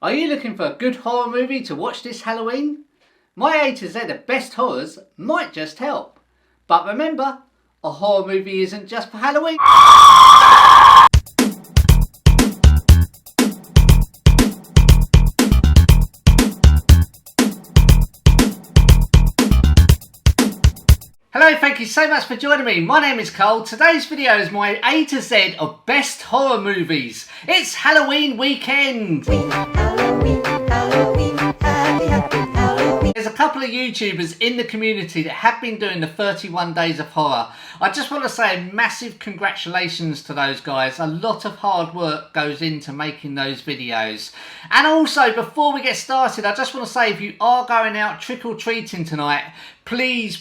Are you looking for a good horror movie to watch this Halloween? My A to Z of best horrors might just help. But remember, a horror movie isn't just for Halloween. Hello, thank you so much for joining me. My name is Cole. Today's video is my A to Z of best horror movies. It's Halloween weekend. Halloween, Halloween, happy, happy Halloween. There's a couple of YouTubers in the community that have been doing the 31 days of horror. I just want to say a massive congratulations to those guys. A lot of hard work goes into making those videos. And also, before we get started, I just want to say if you are going out trick-or-treating tonight, please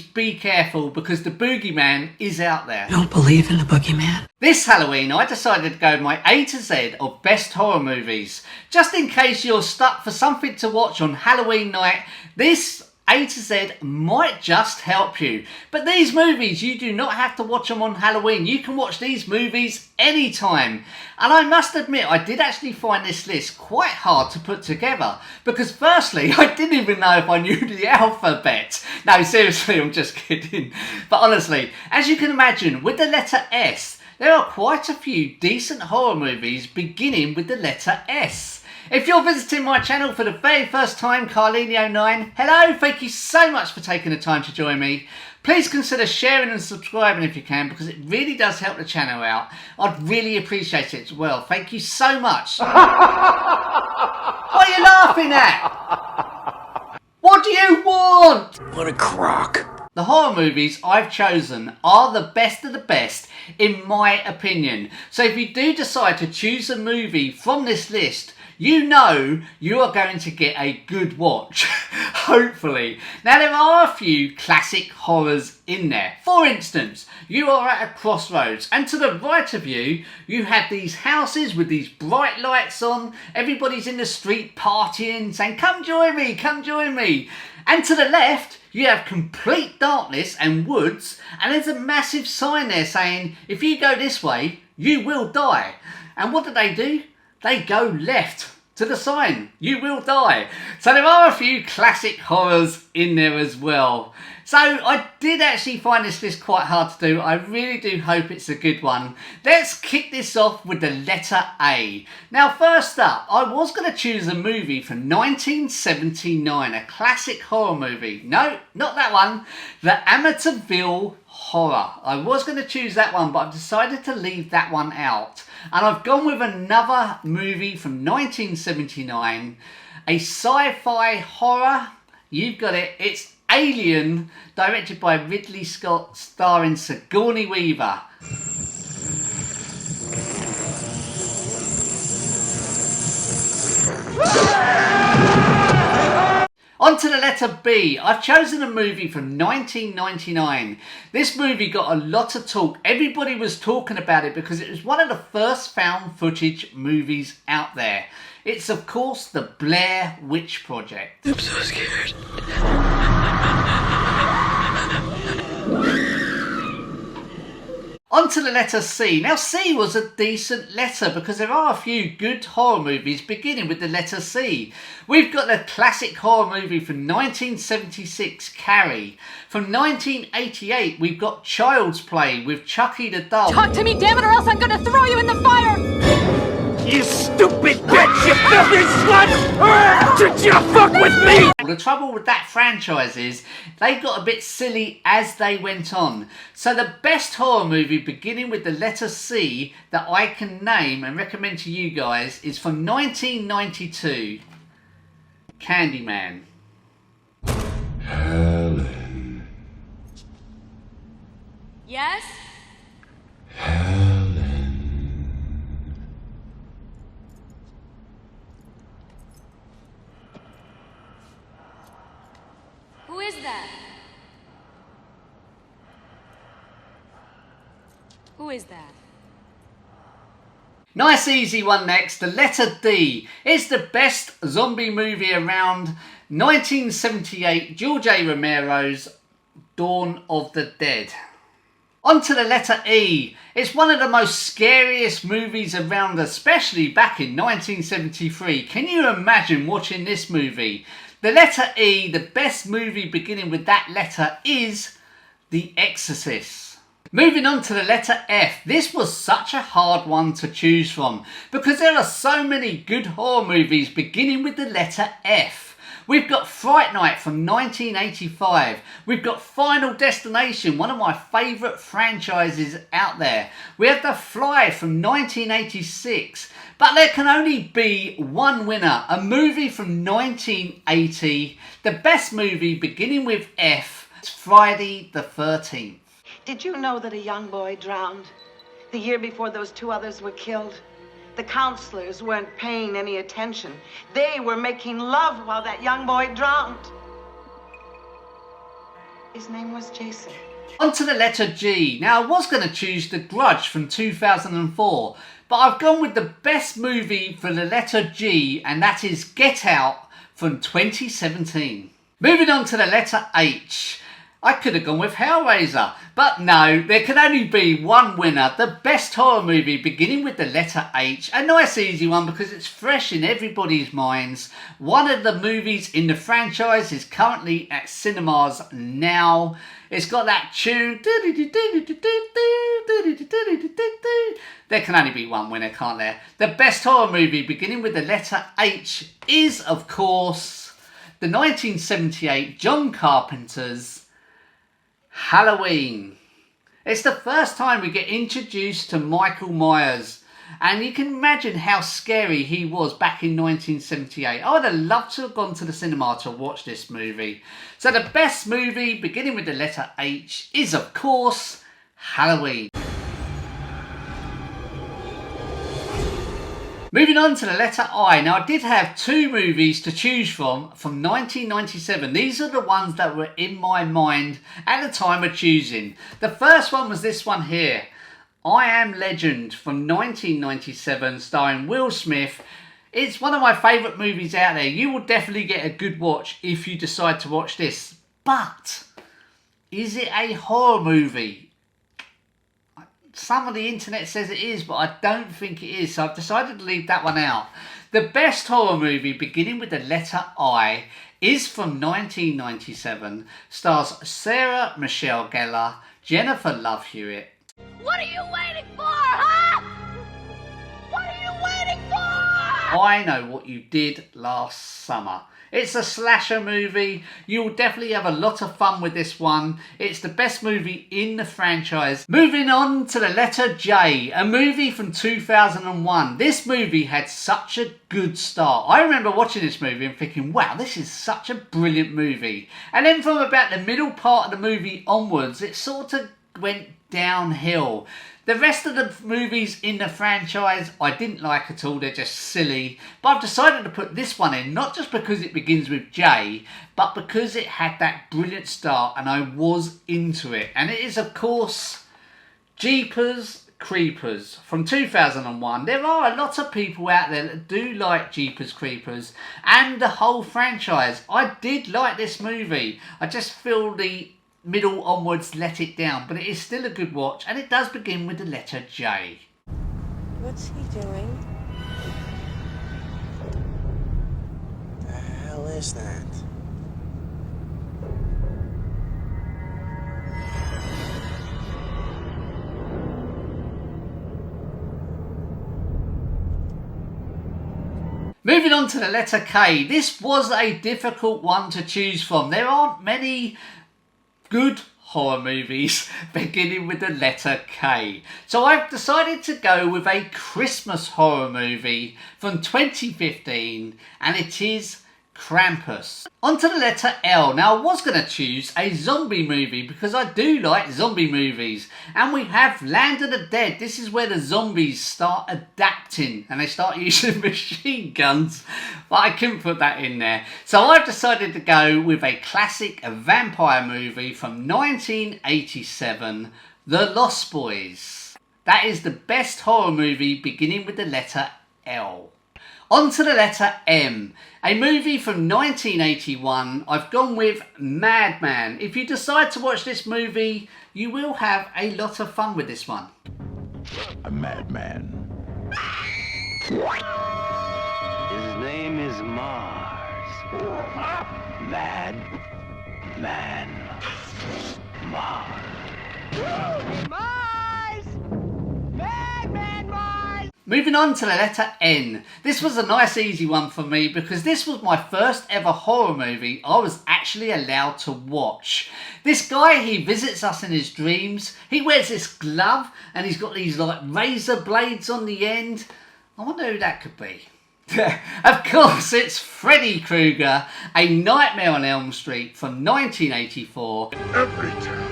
be careful because the boogeyman is out there. You don't believe in the boogeyman? This Halloween, I decided to go with my A to Z of best horror movies. Just in case you're stuck for something to watch on Halloween night, this A to Z might just help you. But these movies, you do not have to watch them on Halloween. You can watch these movies anytime. And I must admit, I did actually find this list quite hard to put together. Because firstly, I didn't even know if I knew the alphabet. No, seriously, I'm just kidding. But honestly, as you can imagine, with the letter S, there are quite a few decent horror movies beginning with the letter S. If you're visiting my channel for the very first time, Carlinio9, hello, thank you so much for taking the time to join me. Please consider sharing and subscribing if you can, because it really does help the channel out. I'd really appreciate it as well. Thank you so much. What are you laughing at? What do you want? What a crock. The horror movies I've chosen are the best of the best in my opinion. So if you do decide to choose a movie from this list, you know you are going to get a good watch, hopefully. Now there are a few classic horrors in there. For instance, you are at a crossroads and to the right of you, you have these houses with these bright lights on. Everybody's in the street partying, saying, come join me, come join me. And to the left, you have complete darkness and woods, and there's a massive sign there saying, if you go this way, you will die. And what do? They go left to the sign, you will die. So there are a few classic horrors in there as well. So I did actually find this list quite hard to do. I really do hope it's a good one. Let's kick this off with the letter A. Now first up, I was going to choose a movie from 1979, a classic horror movie. No, not that one. The Amityville Horror. I was going to choose that one, but I've decided to leave that one out. And I've gone with another movie from 1979, a sci-fi horror. You've got it. It's Alien, directed by Ridley Scott, starring Sigourney Weaver. On to the letter B. I've chosen a movie from 1999. This movie got a lot of talk. Everybody was talking about it because it was one of the first found footage movies out there. It's of course the Blair Witch Project. I'm so scared. On to the letter C. Now C was a decent letter because there are a few good horror movies beginning with the letter C. We've got the classic horror movie from 1976, Carrie. From 1988 we've got Child's Play with Chucky the Doll. Talk to me, damn it, or else I'm gonna throw you in the fire! You stupid bitch, you filthy slut! Did you fuck with me? The trouble with that franchise is they got a bit silly as they went on. So the best horror movie beginning with the letter C that I can name and recommend to you guys is from 1992, Candyman. Helen. Yes? Helen. Who is that? Who is that? Nice easy one next, the letter D. It's the best zombie movie around, 1978, George A. Romero's Dawn of the Dead. On to the letter E. It's one of the most scariest movies around, especially back in 1973. Can you imagine watching this movie? The letter E, the best movie beginning with that letter is The Exorcist. Moving on to the letter F. This was such a hard one to choose from because there are so many good horror movies beginning with the letter F. We've got Fright Night from 1985. We've got Final Destination, one of my favourite franchises out there. We have The Fly from 1986. But there can only be one winner, a movie from 1980. The best movie beginning with F, it's Friday the 13th. Did you know that a young boy drowned the year before those two others were killed? The counselors weren't paying any attention. They were making love while that young boy drowned. His name was Jason. On to the letter G. Now I was going to choose The Grudge from 2004, but I've gone with the best movie for the letter G, and that is Get Out from 2017. Moving on to the letter H. I could have gone with Hellraiser, but no, there can only be one winner. The best horror movie beginning with the letter H. A nice easy one because it's fresh in everybody's minds. One of the movies in the franchise is currently at cinemas now. It's got that tune. There can only be one winner, can't there? The best horror movie beginning with the letter H is, of course, the 1978 John Carpenter's Halloween. It's the first time we get introduced to Michael Myers, and you can imagine how scary he was back in 1978. I would have loved to have gone to the cinema to watch this movie. So the best movie beginning with the letter H is, of course, Halloween. Moving on to the letter I. Now I did have two movies to choose from 1997. These are the ones that were in my mind at the time of choosing. The first one was this one here. I Am Legend from 1997, starring Will Smith. It's one of my favourite movies out there. You will definitely get a good watch if you decide to watch this. But is it a horror movie? Some of the internet says it is, but I don't think it is, so I've decided to leave that one out. The best horror movie beginning with the letter I is from 1997, stars Sarah Michelle Gellar, Jennifer Love Hewitt. What are you waiting for, huh? What are you waiting for? I Know What You Did Last Summer. It's a slasher movie. You'll definitely have a lot of fun with this one. It's the best movie in the franchise. Moving on to the letter J, a movie from 2001. This movie had such a good start. I remember watching this movie and thinking, wow, this is such a brilliant movie. And then from about the middle part of the movie onwards, it sort of went downhill. The rest of the movies in the franchise I didn't like at all. They're just silly. But I've decided to put this one in, not just because it begins with J, but because it had that brilliant start and I was into it. And it is, of course, Jeepers Creepers from 2001. There are a lot of people out there that do like Jeepers Creepers and the whole franchise. I did like this movie. I just feel the middle onwards let it down, but it is still a good watch, and it does begin with the letter J. What's he doing? The hell is that? Moving on to the letter K. This was a difficult one to choose from. There aren't many good horror movies beginning with the letter K. So I've decided to go with a Christmas horror movie from 2015, and it is Krampus. On to the letter L. Now I was going to choose a zombie movie because I do like zombie movies. And we have Land of the Dead. This is where the zombies start adapting and they start using machine guns. But I couldn't put that in there. So I've decided to go with a classic vampire movie from 1987, The Lost Boys. That is the best horror movie beginning with the letter L. On to the letter M. A movie from 1981. I've gone with Madman. If you decide to watch this movie, you will have a lot of fun with this one. A madman. His name is Mars. Mad Man Mars. Moving on to the letter N. This was a nice easy one for me because this was my first ever horror movie I was actually allowed to watch. This guy, he visits us in his dreams. He wears this glove and he's got these like razor blades on the end. I wonder who that could be. Of course, it's Freddy Krueger, A Nightmare on Elm Street from 1984. Every town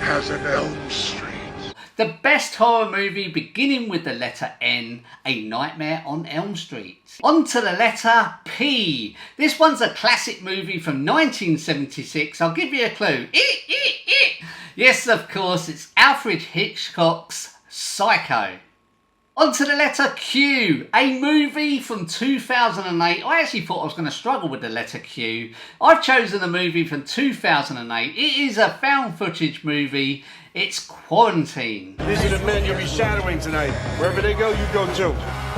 has an Elm Street. The best horror movie beginning with the letter N, A Nightmare on Elm Street. On to the letter P. This one's a classic movie from 1976. I'll give you a clue. Yes, of course, it's Alfred Hitchcock's Psycho. On to the letter Q, a movie from 2008. I actually thought I was going to struggle with the letter Q. I've chosen a movie from 2008. It is a found footage movie. It's Quarantine. These are the men you'll be shadowing tonight. Wherever they go, you go too.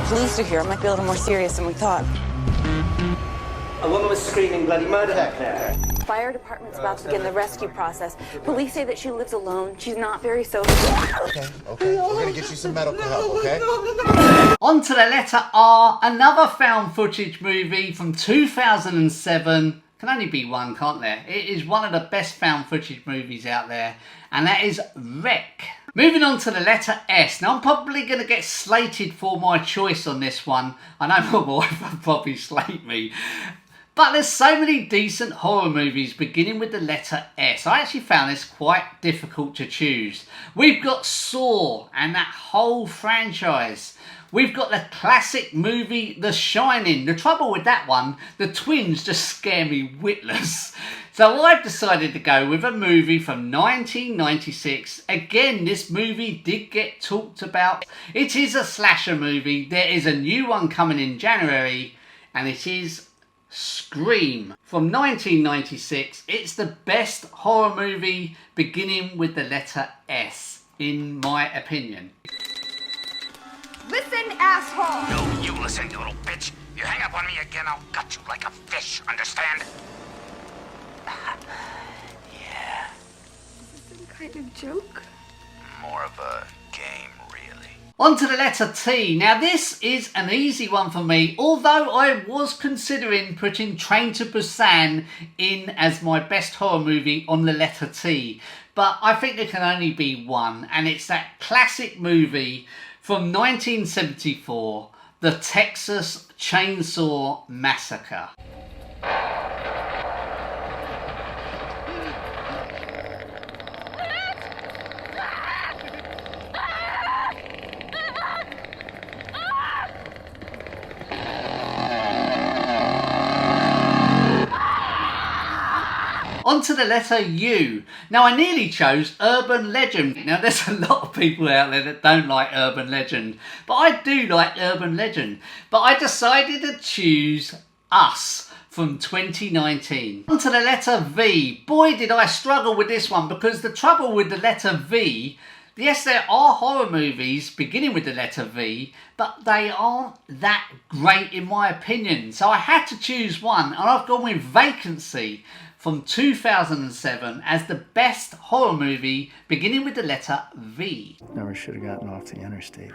Police are here. It might be a little more serious than we thought. A woman was screaming bloody murder back there. Fire department's about to begin the rescue process. Police say that she lives alone. She's not very social. Okay. We're gonna get you some medical help, okay? On to the letter R, another found footage movie from 2007. Can only be one, can't there? It is one of the best found footage movies out there, and that is Wreck. Moving on to the letter S. Now I'm probably going to get slated for my choice on this one. I know my wife will probably slate me. But there's so many decent horror movies beginning with the letter S. I actually found this quite difficult to choose. We've got Saw and that whole franchise. We've got the classic movie The Shining. The trouble with that one, the twins just scare me witless. So I've decided to go with a movie from 1996. Again, this movie did get talked about. It is a slasher movie. There is a new one coming in January, and it is Scream from 1996. It's the best horror movie beginning with the letter S, in my opinion. Listen, asshole! No, you listen, you little bitch. You hang up on me again, I'll gut you like a fish, understand? Yeah. Is this some kind of joke? More of a game, really. On to the letter T. Now this is an easy one for me, although I was considering putting Train to Busan in as my best horror movie on the letter T. But I think there can only be one, and it's that classic movie from 1974, The Texas Chainsaw Massacre. On to the letter U. Now I nearly chose Urban Legend. Now there's a lot of people out there that don't like Urban Legend, but I do like Urban Legend. But I decided to choose Us from 2019. On to the letter V. Boy did I struggle with this one, because the trouble with the letter V, yes, there are horror movies beginning with the letter V, but they aren't that great in my opinion. So I had to choose one, and I've gone with Vacancy from 2007 as the best horror movie beginning with the letter V. Never should have gotten off the interstate.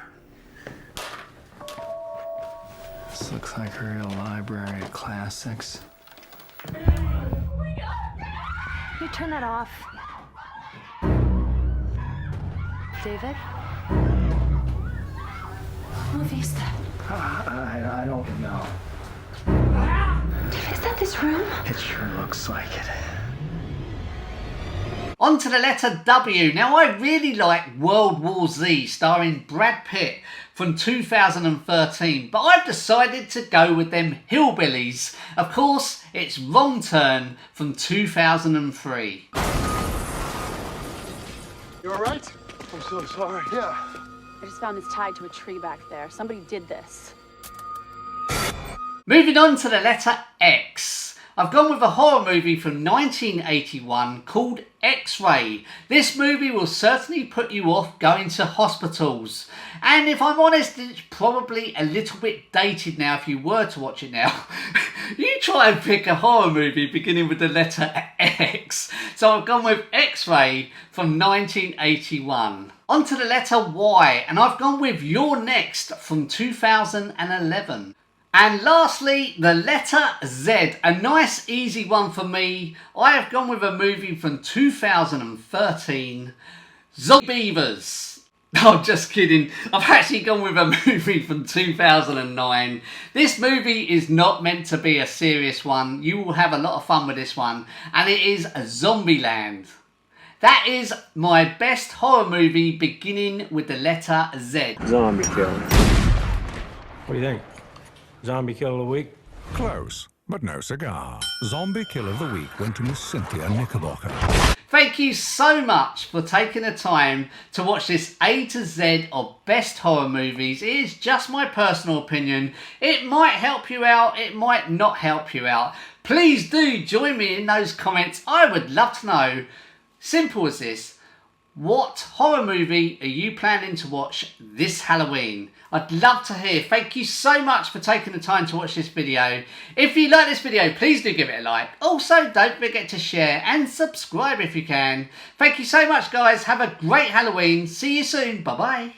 This looks like a real library of classics. Can you turn that off? David? What movie is that? I don't know. David, is that this room? It sure looks like it. On to the letter W. Now I really like World War Z starring Brad Pitt from 2013, but I've decided to go with them hillbillies. Of course, it's Wrong Turn from 2003. You alright? I'm so sorry. Yeah. I just found this tied to a tree back there. Somebody did this. Moving on to the letter X. I've gone with a horror movie from 1981 called X-Ray. This movie will certainly put you off going to hospitals. And if I'm honest, it's probably a little bit dated now if you were to watch it now. You try and pick a horror movie beginning with the letter X. So I've gone with X-Ray from 1981. On to the letter Y, and I've gone with You're Next from 2011. And lastly, the letter Z, a nice easy one for me. I have gone with a movie from 2013, Zombievers. No, just kidding. I've actually gone with a movie from 2009. This movie is not meant to be a serious one. You will have a lot of fun with this one. And it is Zombieland. That is my best horror movie beginning with the letter Z. Zombie killer. What do you think? Zombie Kill of the Week? Close, but no cigar. Zombie Kill of the Week went to Miss Cynthia Knickerbocker. Thank you so much for taking the time to watch this A to Z of best horror movies. It is just my personal opinion. It might help you out, it might not help you out. Please do join me in those comments. I would love to know, simple as this, what horror movie are you planning to watch this Halloween? I'd love to hear. Thank you so much for taking the time to watch this video. If you like this video, please do give it a like. Also, don't forget to share and subscribe if you can. Thank you so much, guys. Have a great Halloween. See you soon. Bye-bye.